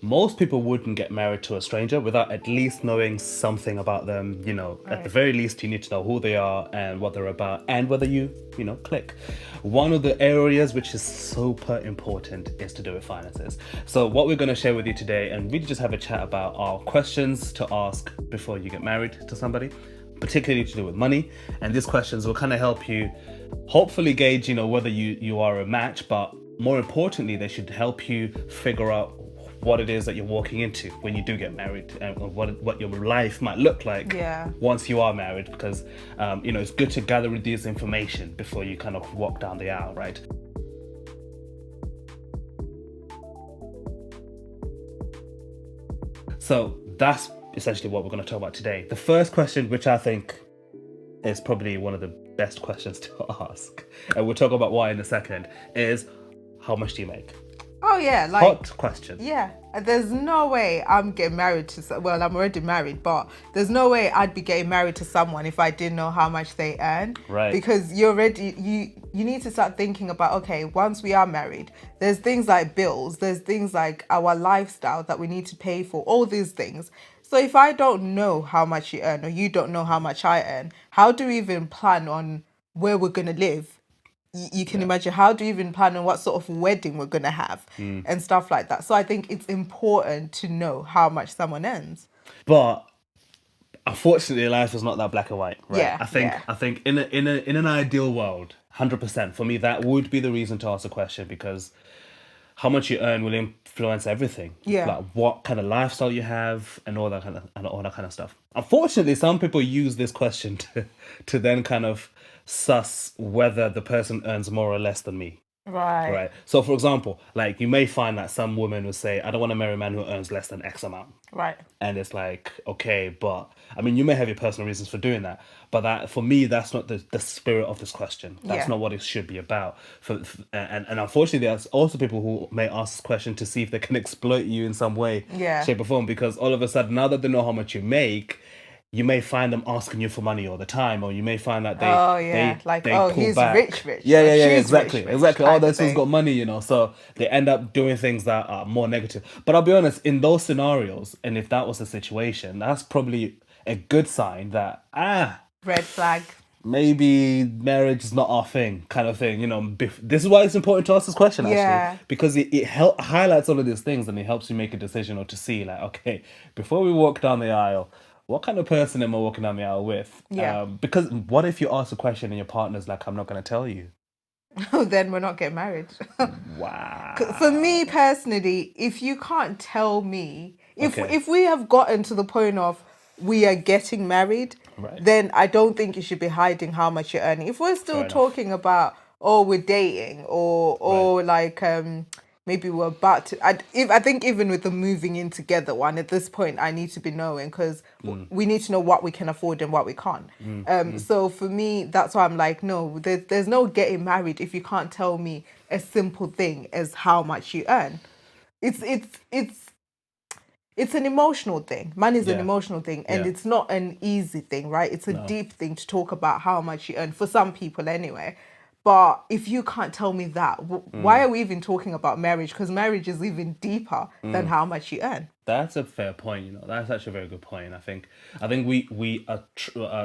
most people wouldn't get married to a stranger without at least knowing something about them. At the Right. very least, you need to know who they are and what they're about and whether you click. One of the areas which is super important is to do with finances. So, what we're going to share with you today and really just have a chat about are questions to ask before you get married to somebody, particularly to do with money. And these questions will kind of help you hopefully gauge, whether you are a match, but more importantly, they should help you figure out what it is that you're walking into when you do get married, and what your life might look like Yeah. once you are married, because it's good to gather this information before you kind of walk down the aisle, right? So that's essentially what we're going to talk about today. The first question, which I think is probably one of the best questions to ask, and we'll talk about why in a second, is how much do you make? Oh yeah, like Hot question. yeah. There's no way I'm getting married to. Well, I'm already married, but there's no way I'd be getting married to someone if I didn't know how much they earn. Right. Because you need to start thinking about, okay, once we are married, there's things like bills, there's things like our lifestyle that we need to pay for, all these things. So if I don't know how much you earn or you don't know how much I earn, how do we even plan on where we're gonna live? You can Yeah. imagine, how do you even plan on what sort of wedding we're going to have and stuff like that. So I think it's important to know how much someone earns. But unfortunately, life is not that black and white, right? Yeah, I think yeah, I think in an ideal world, 100% for me, that would be the reason to ask a question, because how much you earn will influence everything, yeah. like what kind of lifestyle you have and all that kind of stuff. Unfortunately, some people use this question to then kind of suss whether the person earns more or less than me. Right. Right. So, for example, like you may find that some women will say, I don't want to marry a man who earns less than X amount. Right. And it's like, okay, but I mean, you may have your personal reasons for doing that, but that for me, that's not the spirit of this question. That's Yeah. not what it should be about. And unfortunately, there's also people who may ask this question to see if they can exploit you in some way, Yeah. shape, or form, because all of a sudden, now that they know how much you make, you may find them asking you for money all the time, or you may find that they Oh yeah, they like, they oh, pull he's back. rich rich Yeah, or yeah, yeah, she's exactly, rich rich exactly. Oh, type of this one's thing. got money, so they end up doing things that are more negative. But I'll be honest, in those scenarios, and if that was the situation, that's probably a good sign that Red flag. maybe marriage is not our thing, kind of thing. This is why it's important to ask this question, actually, Yeah. because highlights all of these things, and it helps you make a decision or to see, like, okay, before we walk down the aisle, what kind of person am I walking down the aisle with? Yeah. Because what if you ask a question and your partner's like, I'm not going to tell you? Then we're not getting married. For me Wow. personally, if you can't tell me, Okay. if we have gotten to the point of we are getting married, Right. then I don't think you should be hiding how much you're earning. If we're still Fair enough. talking about, oh, we're dating, Right. or like maybe we're about to, I think even with the moving in together one, at this point I need to be knowing, because we need to know what we can afford and what we can't. So for me, that's why I'm like, no, there's no getting married if you can't tell me a simple thing as how much you earn. It's it's it's it's an emotional thing. Money is an Yeah. emotional thing, and Yeah. it's not an easy thing, right? It's a No. deep thing to talk about how much you earn for some people, anyway. But if you can't tell me that, why are we even talking about marriage? Because marriage is even deeper than how much you earn. That's a fair point. That's actually a very good point. I think we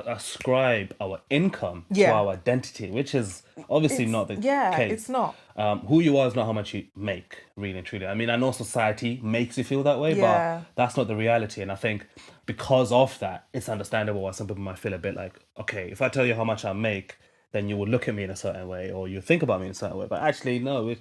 ascribe our income to Yeah, our identity, which is obviously not the it's case. not. Who you are is not how much you make, really and truly. I mean, I know society makes you feel that way, but Yeah, that's not the reality. And I think because of that, it's understandable why some people might feel a bit like, okay, if I tell you how much I make, then you will look at me in a certain way, or you think about me in a certain way. But actually, no,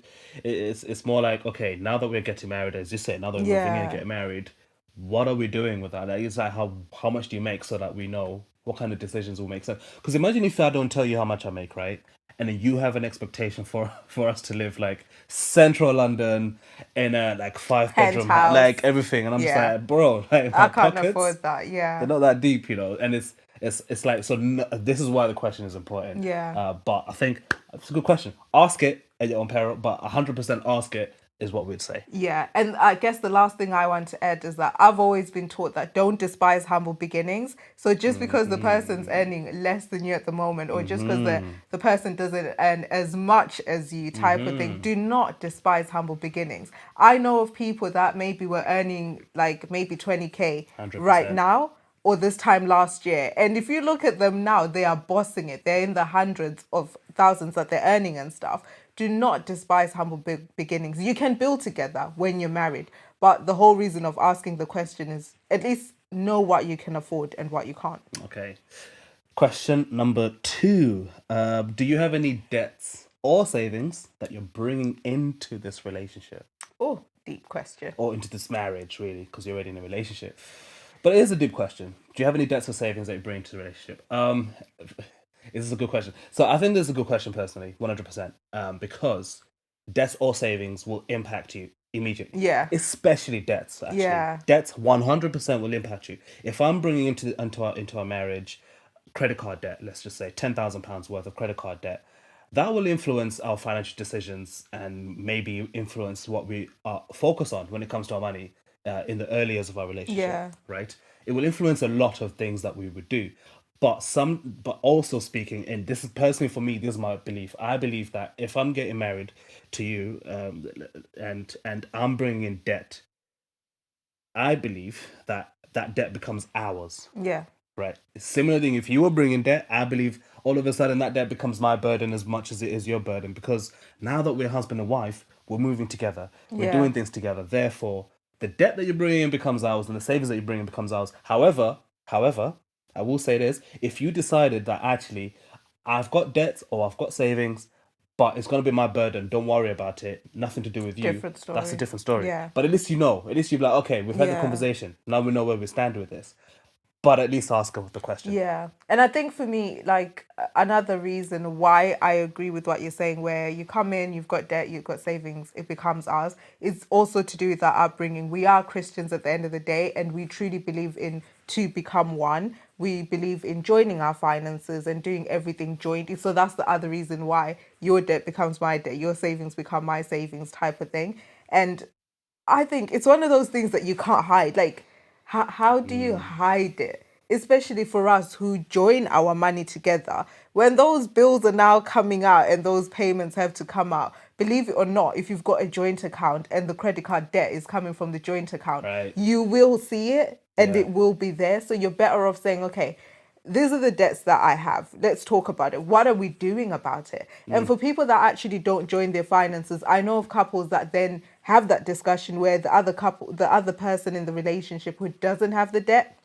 it's more like, okay, now that we're getting married, as you said, now that we're moving in and yeah. getting married, what are we doing with that? Like, it's like how much do you make, so that we know what kind of decisions will make sense. Because imagine if I don't tell you how much I make, right? And then you have an expectation for us to live like central London in a like five-bedroom house, Penthouse. like everything, and I'm just Yeah, like, bro, like I my can't pockets, afford that. they're Yeah, not that deep, and it's like, so this is why the question is important. yeah. But I think it's a good question. Ask it at your own peril, but 100% ask it, is what we'd say. Yeah, and I guess the last thing I want to add is that I've always been taught that don't despise humble beginnings. So just because the person's earning less than you at the moment, or just because the person doesn't earn as much as you, type of thing, do not despise humble beginnings. I know of people that maybe were earning like maybe 20K right 100%. now, or this time last year. And if you look at them now, they are bossing it. They're in the hundreds of thousands that they're earning and stuff. Do not despise humble beginnings. You can build together when you're married. But the whole reason of asking the question is at least know what you can afford and what you can't. Okay. Question number 2. Do you have any debts or savings that you're bringing into this relationship Oh, deep question. or into this marriage, really, because you're already in a relationship? But it is a deep question. Do you have any debts or savings that you bring into the relationship? This is a good question. So I think this is a good question personally, 100%, because debts or savings will impact you immediately. Yeah. Especially debts, actually. Yeah. Debts 100% will impact you. If I'm bringing into our marriage credit card debt, let's just say £10,000 worth of credit card debt, that will influence our financial decisions and maybe influence what we focus on when it comes to our money in the early years of our relationship, Yeah. right? It will influence a lot of things that we would do. But also speaking, and this is personally for me, this is my belief. I believe that if I'm getting married to you, and I'm bringing in debt, I believe that that debt becomes ours. Yeah. Right. Similar thing, if you were bringing debt, I believe all of a sudden that debt becomes my burden as much as it is your burden, because now that we're husband and wife, we're moving together, we're Yeah. doing things together. Therefore, the debt that you're bringing in becomes ours and the savings that you bring in becomes ours. However, I will say this, if you decided that actually I've got debts or I've got savings, but it's going to be my burden, don't worry about it, nothing to do with you, Different story. that's a different story. Yeah. But at least you know, at least you're like, okay, we've had the Yeah. conversation, now we know where we stand with this. But at least ask her the question. Yeah. And I think for me, like another reason why I agree with what you're saying, where you come in, you've got debt, you've got savings, it becomes ours, is also to do with that upbringing. We are Christians at the end of the day, and we truly believe in to become one. We believe in joining our finances and doing everything jointly. So that's the other reason why your debt becomes my debt, your savings become my savings, type of thing. And I think it's one of those things that you can't hide. Like, how do you hide it? Especially for us who join our money together. When those bills are now coming out and those payments have to come out, believe it or not, if you've got a joint account and the credit card debt is coming from the joint account, Right. you will see it and Yeah. it will be there. So you're better off saying, okay, these are the debts that I have. Let's talk about it. What are we doing about it? And for people that actually don't join their finances, I know of couples that then have that discussion where the other person in the relationship who doesn't have the debt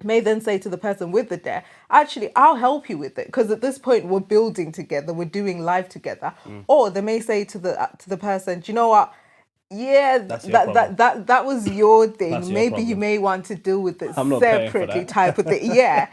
may then say to the person with the debt, actually, I'll help you with it, because at this point we're building together, we're doing life together. Or they may say to the person, do you know what? Yeah, That's your that problem. that was your thing. That's your Maybe you problem. may want to deal with it I'm not paying for separately, that. type of thing. Yeah,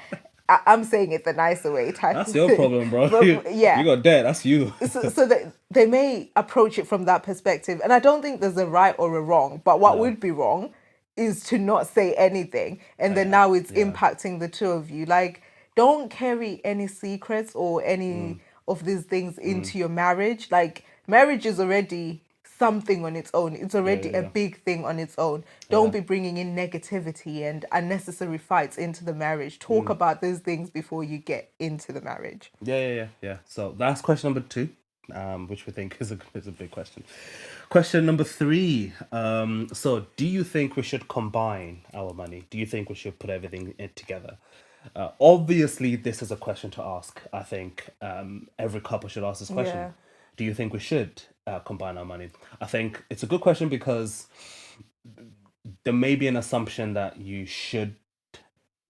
I'm saying it the nicer way, type That's of your thing. problem, bro. But, yeah. You got debt, that's you. So that they may approach it from that perspective, and I don't think there's a right or a wrong. But what No. would be wrong is to not say anything, and then now it's impacting the two of you. Like, don't carry any secrets or any of these things into your marriage. Like, marriage is already something on its own. It's already a yeah. big thing on its own. Don't be bringing in negativity and unnecessary fights into the marriage. Talk about these things before you get into the marriage. Yeah. So that's question number 2, which we think is a big question. Question number 3. So do you think we should combine our money? Do you think we should put everything in together? Obviously, this is a question to ask. I think every couple should ask this question. Yeah. Do you think we should combine our money? I think it's a good question because there may be an assumption that you should,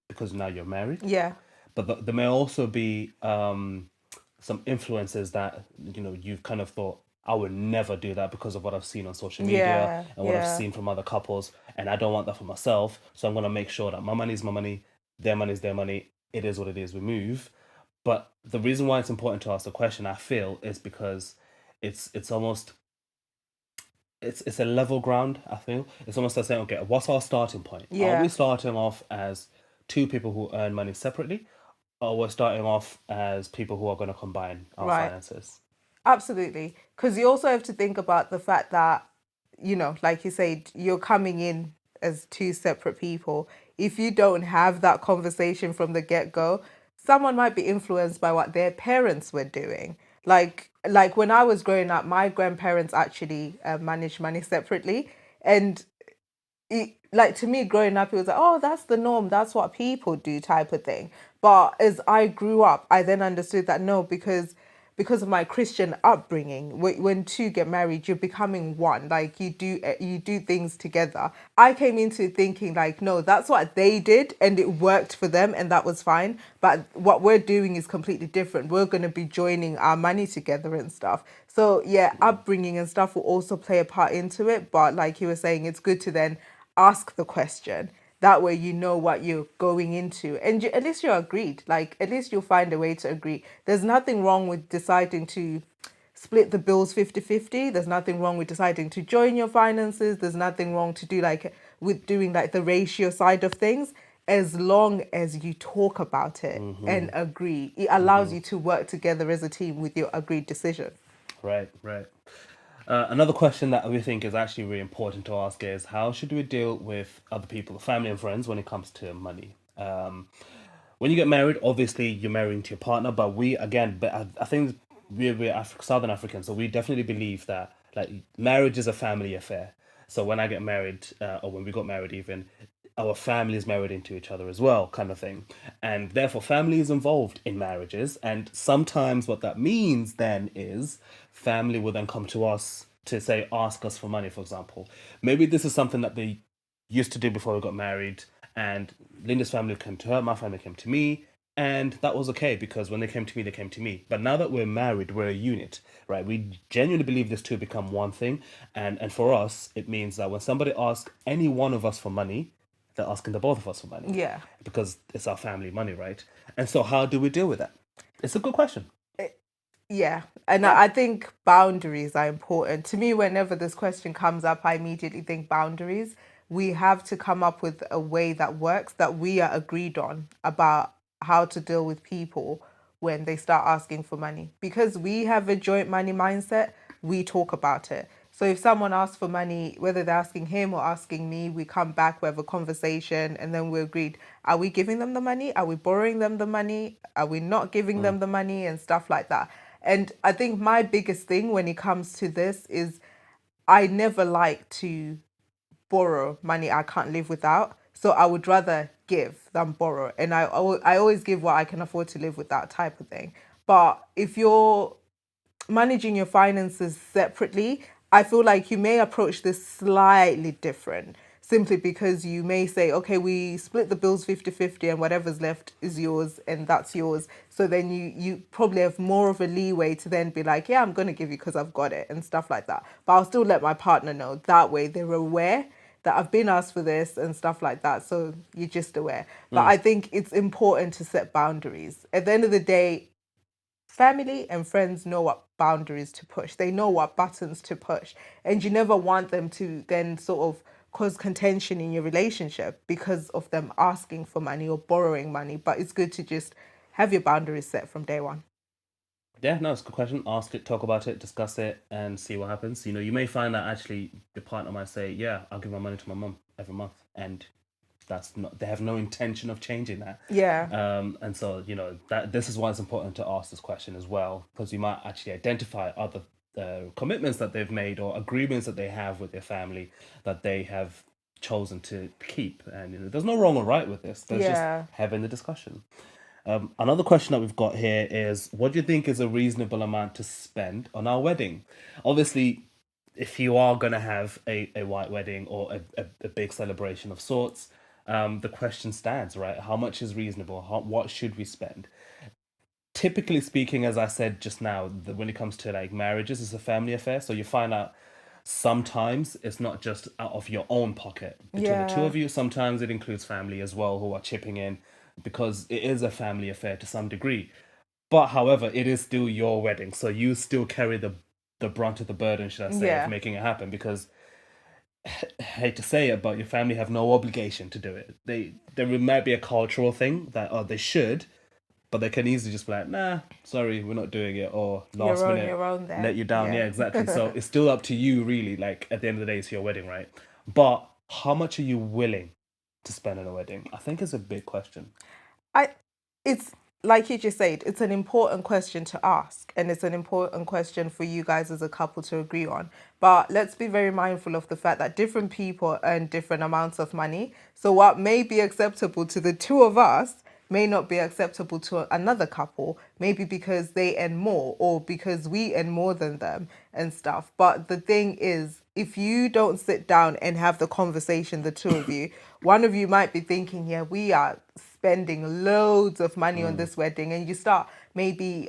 because now you're married. Yeah. But there may also be some influences that you've kind of thought, I would never do that because of what I've seen on social media and what I've seen from other couples, and I don't want that for myself. So I'm going to make sure that my money is my money, their money is their money. It is what it is. We move. But the reason why it's important to ask the question, I feel, is because it's almost it's a level ground. I feel it's almost like saying, okay, what's our starting point? Are we starting off as two people who earn money separately, or we're starting off as people who are going to combine our finances? Absolutely. Because you also have to think about the fact that like you said, you're coming in as two separate people. If you don't have that conversation from the get-go, someone might be influenced by what their parents were doing. Like when I was growing up, my grandparents actually managed money separately, and like to me growing up it was like, oh, that's the norm, that's what people do, type of thing. But as I grew up, I then understood that no, because of my Christian upbringing, when two get married, you're becoming one. Like you do things together. I came into thinking like, no, that's what they did and it worked for them and that was fine. But what we're doing is completely different. We're going to be joining our money together and stuff. So yeah, upbringing and stuff will also play a part into it. But like you were saying, it's good to then ask the question. That way you know what you're going into, and at least you're agreed. Like at least you'll find a way to agree. There's nothing wrong with deciding to split the bills 50-50. There's nothing wrong with deciding to join your finances. There's nothing wrong to do like with doing like the ratio side of things, as long as you talk about it and agree. It allows you to work together as a team with your agreed decision. Right, right. Another question that we think is actually really important to ask is how should we deal with other people, family and friends, when it comes to money? When you get married, obviously you're marrying to your partner, but I think we're Southern Africans, so we definitely believe that like marriage is a family affair. So when I get married, or when we got married, even our families married into each other as well, kind of thing, and therefore family is involved in marriages. And sometimes what that means then is family will then come to us to say, ask us for money, for example. Maybe this is something that they used to do before we got married, and Linda's family came to her, my family came to me, and that was okay because when they came to me, they came to me. But now that we're married, we're a unit, right? We genuinely believe this two become one thing, and for us, it means that when somebody asks any one of us for money, they're asking the both of us for money Yeah. because it's our family money, right? And so, how do we deal with that? It's a good question. Yeah, and Yeah. I think boundaries are important. To me, whenever this question comes up, I immediately think boundaries. We have to come up with a way that works, that we are agreed on about how to deal with people when they start asking for money. Because we have a joint money mindset, we talk about it. So if someone asks for money, whether they're asking him or asking me, we come back, we have a conversation, and then we agreed. Are we giving them the money? Are we borrowing them the money? Are we not giving them the money and stuff like that? And I think my biggest thing when it comes to this is I never like to borrow money I can't live without. So I would rather give than borrow. And I always give what I can afford to live without, type of thing. But if you're managing your finances separately, I feel like you may approach this slightly different, simply because you may say, okay, we split the bills 50-50 and whatever's left is yours and that's yours. So then you probably have more of a leeway to then be like, yeah, I'm going to give you because I've got it and stuff like that. But I'll still let my partner know. That way they're aware that I've been asked for this and stuff like that. So you're just aware. But I think it's important to set boundaries. At the end of the day, family and friends know what boundaries to push. They know what buttons to push. And you never want them to then sort of cause contention in your relationship because of them asking for money or borrowing money. But it's good to just have your boundaries set from day one. Yeah, no, it's a good question. Ask it, talk about it, discuss it, and see what happens. You may find that actually your partner might say, "Yeah, I'll give my money to my mum every month," and that's not. They have no intention of changing that. Yeah. And so that this is why it's important to ask this question as well, because you might actually identify other commitments that they've made or agreements that they have with their family that they have chosen to keep. And there's no wrong or right with this. There's just Yeah. having the discussion. Another question that we've got here is, what do you think is a reasonable amount to spend on our wedding? Obviously, if you are going to have a white wedding or a big celebration of sorts, the question stands, right? How much is reasonable? What should we spend? Typically speaking, as I said just now, when it comes to like marriages, it's a family affair. So you find out sometimes it's not just out of your own pocket between the two Yeah. of you. Sometimes it includes family as well who are chipping in because it is a family affair to some degree. But however, it is still your wedding, so you still carry the brunt of the burden, should I say, of Yeah. making it happen. Because I hate to say it, but your family have no obligation to do it. There might be a cultural thing that they should, but they can easily just be like, nah, sorry, we're not doing it, or last You're on minute your own there. let you down. Yeah. Yeah, exactly. So it's still up to you, really. Like at the end of the day, it's your wedding, right? But how much are you willing to spend on a wedding? I think is a big question. I it's like you just said, it's an important question to ask, and it's an important question for you guys as a couple to agree on. But let's be very mindful of the fact that different people earn different amounts of money. So what may be acceptable to the two of us may not be acceptable to another couple, maybe because they earn more or because we earn more than them and stuff. But the thing is, if you don't sit down and have the conversation, the two of you, one of you might be thinking, yeah, we are spending loads of money on this wedding, and you start maybe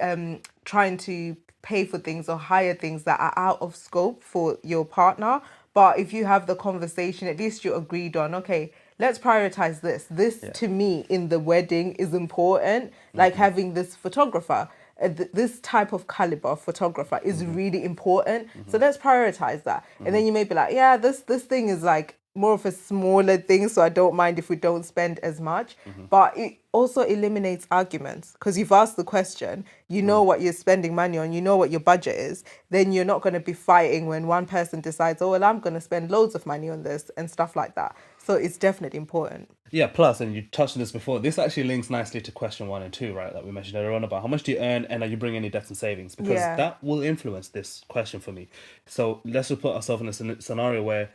trying to pay for things or hire things that are out of scope for your partner. But if you have the conversation, at least you agreed on, okay, let's prioritize this. This Yeah. to me in the wedding is important. Like having this photographer, this type of caliber photographer is really important. So let's prioritize that. And then you may be like, yeah, this thing is like more of a smaller thing, so I don't mind if we don't spend as much. But it also eliminates arguments because you've asked the question, you know what you're spending money on, you know what your budget is. Then you're not going to be fighting when one person decides, oh, well, I'm going to spend loads of money on this and stuff like that. So it's definitely important. Yeah, plus, and you touched on this before, this actually links nicely to question 1 and 2, right? That we mentioned earlier on about how much do you earn and are you bringing any debts and savings? Because Yeah. that will influence this question for me. So let's just put ourselves in a scenario where,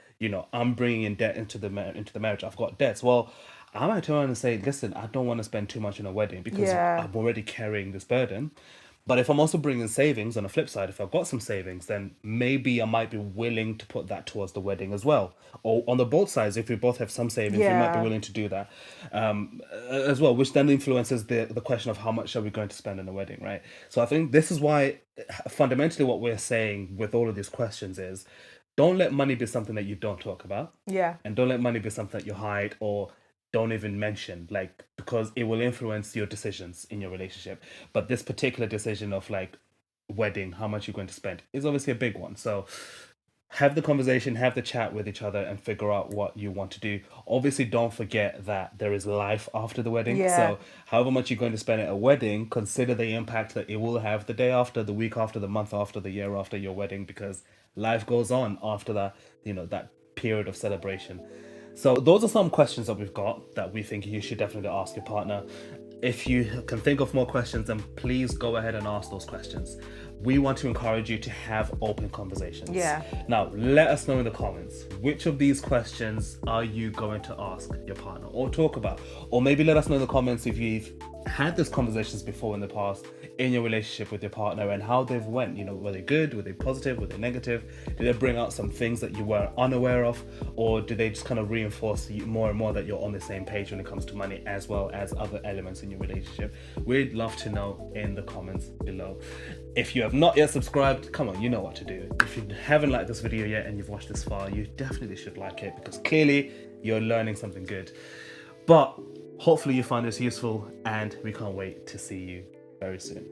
I'm bringing in debt into the marriage. I've got debts. Well, I might turn around and say, listen, I don't want to spend too much on a wedding because Yeah. I'm already carrying this burden. But if I'm also bringing savings on the flip side, if I've got some savings, then maybe I might be willing to put that towards the wedding as well. Or on the both sides, if we both have some savings, we might be Yeah. willing to do that as well, which then influences the question of how much are we going to spend on the wedding, right? So I think this is why fundamentally what we're saying with all of these questions is don't let money be something that you don't talk about. Yeah. And don't let money be something that you hide or don't even mention, like, because it will influence your decisions in your relationship. But this particular decision of like wedding, how much you're going to spend, is obviously a big one. So have the conversation, have the chat with each other, and figure out what you want to do. Obviously, don't forget that there is life after the wedding. Yeah. So, however much you're going to spend at a wedding, consider the impact that it will have the day after, the week after, the month after, the year after your wedding, because life goes on after that, that period of celebration. So, those are some questions that we've got that we think you should definitely ask your partner. If you can think of more questions, then please go ahead and ask those questions. We want to encourage you to have open conversations. Yeah. Now, let us know in the comments, which of these questions are you going to ask your partner or talk about? Or maybe let us know in the comments if you've had these conversations before in the past in your relationship with your partner and how they've went. Were they good? Were they positive? Were they negative? Did they bring out some things that you were unaware of? Or did they just kind of reinforce you more and more that you're on the same page when it comes to money as well as other elements in your relationship? We'd love to know in the comments below. If you have not yet subscribed, come on, you know what to do. If you haven't liked this video yet and you've watched this far, you definitely should like it because clearly you're learning something good. But hopefully you find this useful and we can't wait to see you very soon.